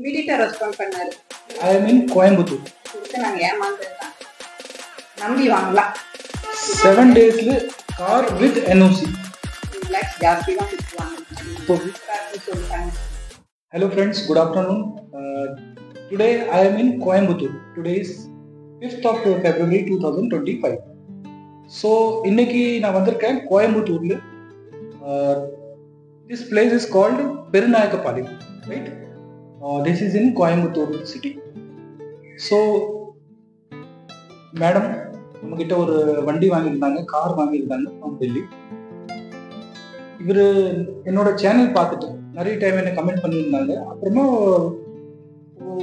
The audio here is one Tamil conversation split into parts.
இமிடியேட்டா ரெஸ்பாண்ட் பண்ணாரு. I am in Coimbatore. கொடுத்து நாங்கள் ஏமாந்ததுதான். நம்பி வாங்கலாம். 7 daysல car with NOC. ரிலாக்ஸ் ஜாஸ்தி தான் கொடுத்துருவாங்க சொல்லிட்டாங்க. Hello friends, good afternoon. Today I am in Coimbatore. Today is 5th of February 2025. So இன்னைக்கு நான் வந்திருக்கேன் கோயம்புத்தூர்ல. This place is called பெருநாயக்கபாளையம், right? This is in Coimbatore city. So madam நம்மகிட்ட ஒரு வண்டி வாங்கியிருந்தாங்க, கார் வாங்கியிருந்தாங்க ஃப்ரம் டெல்லி. இவர் என்னோட சேனல் பார்த்துட்டு நிறைய டைம் என்னை கமெண்ட் பண்ணியிருந்தாங்க. அப்புறமா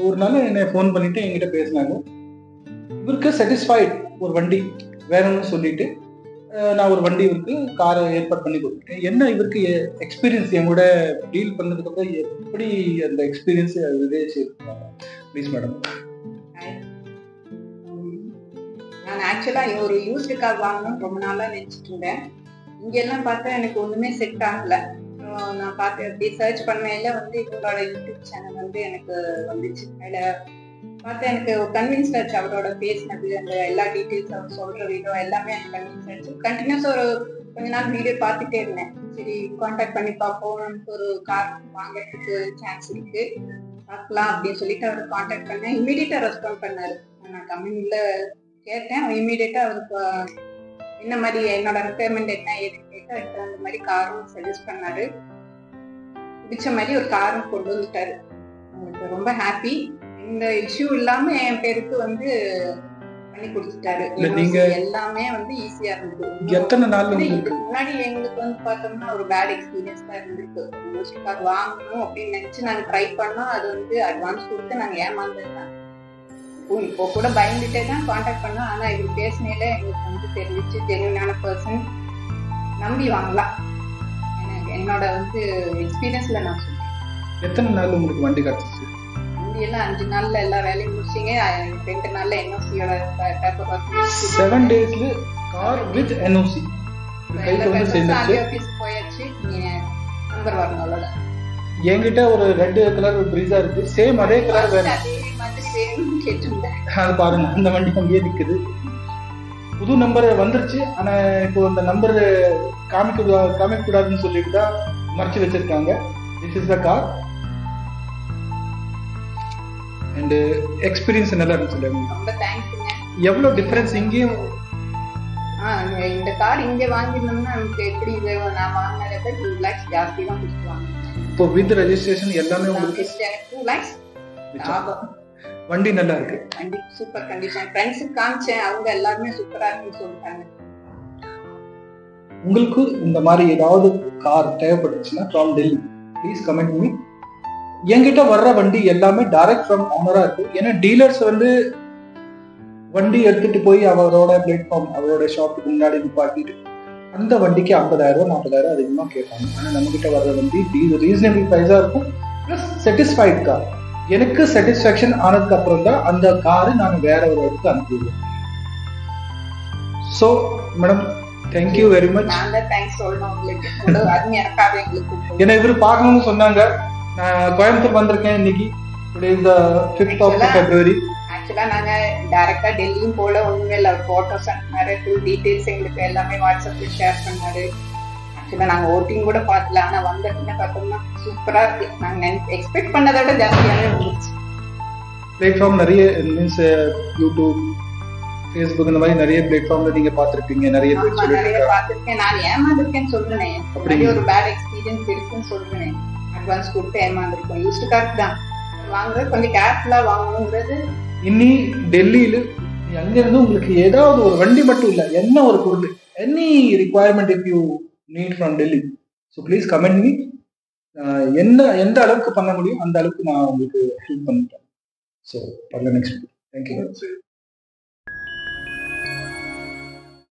ஒரு நாள் என்னை ஃபோன் பண்ணிட்டு என்கிட்ட பேசினாங்க. இவருக்கு சாட்டிஸ்ஃபைட் ஒரு வண்டி வேணும்னு சொல்லிட்டு நான் ஒரு வண்டி இவருக்கு காரை ஏற்பாடு பண்ணி கொடுத்துட்டேன். என்ன இவருக்கு எக்ஸ்பீரியன்ஸ் என் கூட டீல் பண்ணதுக்கு அப்புறம் எப்படி அந்த எக்ஸ்பீரியன்ஸ் ப்ளீஸ் மேடம். நான் ஆக்சுவலாக ஒரு யூஸ்டு கார் வாங்கணும்னு ரொம்ப நாளாக நினச்சிட்டு இருந்தேன். இங்கெல்லாம் பார்த்தா எனக்கு ஒன்றுமே செட் ஆகலை. நான் பார்த்து அப்படி சர்ச் பண்ணையில இவங்களோட யூடியூப் சேனல் எனக்கு வந்துச்சு. அதில் பார்த்தா எனக்கு கன்வின்ஸ் ஆச்சு. அவரோட பேசினது, அந்த எல்லா டீட்டெயில்ஸ் அவர் சொல்கிற விதம் எல்லாமே எனக்கு கன்வின்ஸ் ஆச்சு. கண்டினியூஸாக ஒரு கொஞ்ச நாள் வீடியோ பார்த்துட்டே இருந்தேன். சரி கான்டாக்ட் பண்ணி பார்ப்போம், நமக்கு ஒரு கார் வாங்கிறதுக்கு சான்ஸ் இருக்கு, பார்க்கலாம் அப்படின்னு சொல்லிட்டு அவரை கான்டாக்ட் பண்ணேன். இமீடியட்டாக ரெஸ்பாண்ட் பண்ணாரு. நான் கம்பெனியில் கேட்டேன். அவர் இமீடியட்டாக அவருக்கு என்ன மாதிரி என்னோட ரெக்குயர்மெண்ட் என்ன ஏதுன்னு கேட்டு அதுக்கு அந்த மாதிரி காரும் சஜஸ்ட் பண்ணாரு. பிடிச்ச மாதிரி ஒரு காரும் கொண்டு வந்துட்டாரு. அவங்களுக்கு ரொம்ப ஹாப்பி. இந்த இஷ்யூ இல்லாம என் பேருக்கு பண்ணி கொடுத்துட்டாரு. எல்லாமே ஈஸியா இருந்தது. எத்தனை நாள் முன்னாடி எங்களுக்கு பார்த்தோம்னா ஒரு பேட் எக்ஸ்பீரியன்ஸ் தான் இருந்திருக்கு. யூஸ்டு கார் வாங்கணும் அப்படின்னு நினைச்சு நாங்க ட்ரை பண்ணோம். அது அட்வான்ஸ் கொடுத்து நாங்க ஏமாந்ததுதான். இப்போ கூட பயந்துட்டே தான் கான்டாக்ட் பண்ணோம். ஆனா இவர் பேசினேல எங்களுக்கு தெரிஞ்சிச்சு ஜென்யூனான பர்சன், நம்பி வாங்கலாம். என்னோட எக்ஸ்பீரியன்ஸ்ல நான் சொல்றேன். எத்தனை நாள் உங்களுக்கு வண்டி கிடைச்சிச்சு? வண்டி எல்லாம் 5 நாள்ல எல்லா வேலையும் முடிச்சிங்க. 2 நாள்ல என்ஓசியோட பேப்பர் ஒர்க். 7 daysல கார் வித் என்ஓசி ஆஃபீஸ் போயாச்சு. நம்பர் வரணும் அவ்வளவுதான். என்கிட்ட ஒரு ரெட் கலர் பிரீஸா இருக்கு. சேம் அதே கலர் வேணும். அது பாருங்க, அந்த வண்டி அங்கேயே நிக்குது. புது நம்பர் வந்துருச்சு. ஆனா இப்போ அந்த நம்பர் காமிக்க கூடாதுன்னு சொல்லிட்டு தான் மறைச்சு வச்சிருக்காங்க. This is the car and experience நல்லா இருந்துச்சு. ரொம்ப தேங்க்ஸ்ங்க. எவ்வளவு டிஃபரன்ஸ் இங்கேயும் இந்த கார் இங்க வாங்கினோம்னா நமக்கு எப்படி இது நான் வாங்கினதை 2 lakhs ஜாஸ்தி தான் கொடுத்துருவாங்க. இப்போ வித் ரெஜிஸ்ட்ரேஷன் எல்லாமே உங்களுக்கு 2 lakhs ஆகும். வண்டி நல்லா இருக்கு. வண்டி சூப்பர் கண்டிஷன். ஃப்ரெண்ட்ஸுக்கு காமிச்சேன், அவங்க எல்லாருமே சூப்பரா இருக்குன்னு சொல்லிட்டாங்க. உங்களுக்கு இந்த மாதிரி ஏதாவது கார் தேவைப்பட்டுச்சுன்னா from Delhi please comment me. என்கிட்ட வர்ற வண்டி எல்லாமே டைரக்ட் ஃப்ரம் ஓனரா இருக்கு. ஏன்னா டீலர்ஸ் வண்டி எடுத்துட்டு போய் அவரோட பிளாட்ஃபார்ம் அவரோட ஷாப்புக்கு முன்னாடி நிப்பாட்டிட்டு அந்த வண்டிக்கு 50,000 40,000 அதிகமாக கேட்பாங்க. ஆனால் நம்ம கிட்ட வர்ற வண்டி ரீசனபிள் ப்ரைஸா இருக்கும். Plus satisfied car. எனக்கு சாட்டிஸ்ஃபேக்ஷன் ஆனதுக்கு அப்புறம் தான் அந்த காரு நான் வேற ஒரு இடத்துக்கு அனுப்பிடுவேன். So madam thank you very much. ஏன்னா இவரு பார்க்கணும்னு சொன்னாங்க. நான் கோயம்புத்தூர் வந்திருக்கேன் இன்னைக்கு. Today is the 5th of February. ஆக்சுவலா நாங்க டைரக்டா டெல்லியும் போல ஒண்ணுமே இல்லை. போட்டோஸ் அனுப்பினாரு, ஃபுல் டீடைல்ஸ் எங்களுக்கு எல்லாமே வாட்ஸ்அப்ல ஷேர் பண்ணாரு. ஆக்சுவலா நாங்க ஓட்டிங் கூட பார்க்கல. ஆனா வந்ததுன்னு பார்த்தோம்னா சூப்பரா இருக்கு. நாங்க எக்ஸ்பெக்ட் பண்ணதை விட ஜாஸ்தியாவே இருந்துச்சு. பிளாட்ஃபார்ம் நிறைய மீன்ஸ் யூடியூப், ஃபேஸ்புக் இந்த மாதிரி நிறைய பிளாட்ஃபார்ம்ல நீங்க பார்த்திருப்பீங்க. நிறைய பார்த்திருக்கேன். நான் ஏமாந்துருக்கேன்னு சொல்றேன். அப்படி ஒரு பேட் எக்ஸ்பீரியன்ஸ் இருக்குன்னு சொல்றேன். அட்வான்ஸ் கொடுத்து ஏமாந்துருக்கோம். யூஸ்டு கார் தான் வாங்குறது, கொஞ்சம் கேர்ஃபுல்லா வாங்கணுங்கிறது. இன்னி டெல்லியில அங்கிருந்து உங்களுக்கு ஏதாவது ஒரு வண்டி மட்டும் இல்ல, என்ன ஒரு பொருள், any requirement if you need from Delhi, so please comment me. எந்த அளவுக்கு பண்ண முடியும் அந்த அளவுக்கு நான் உங்களுக்கு ஹெல்ப் பண்ணிட்டேன். So next thank you.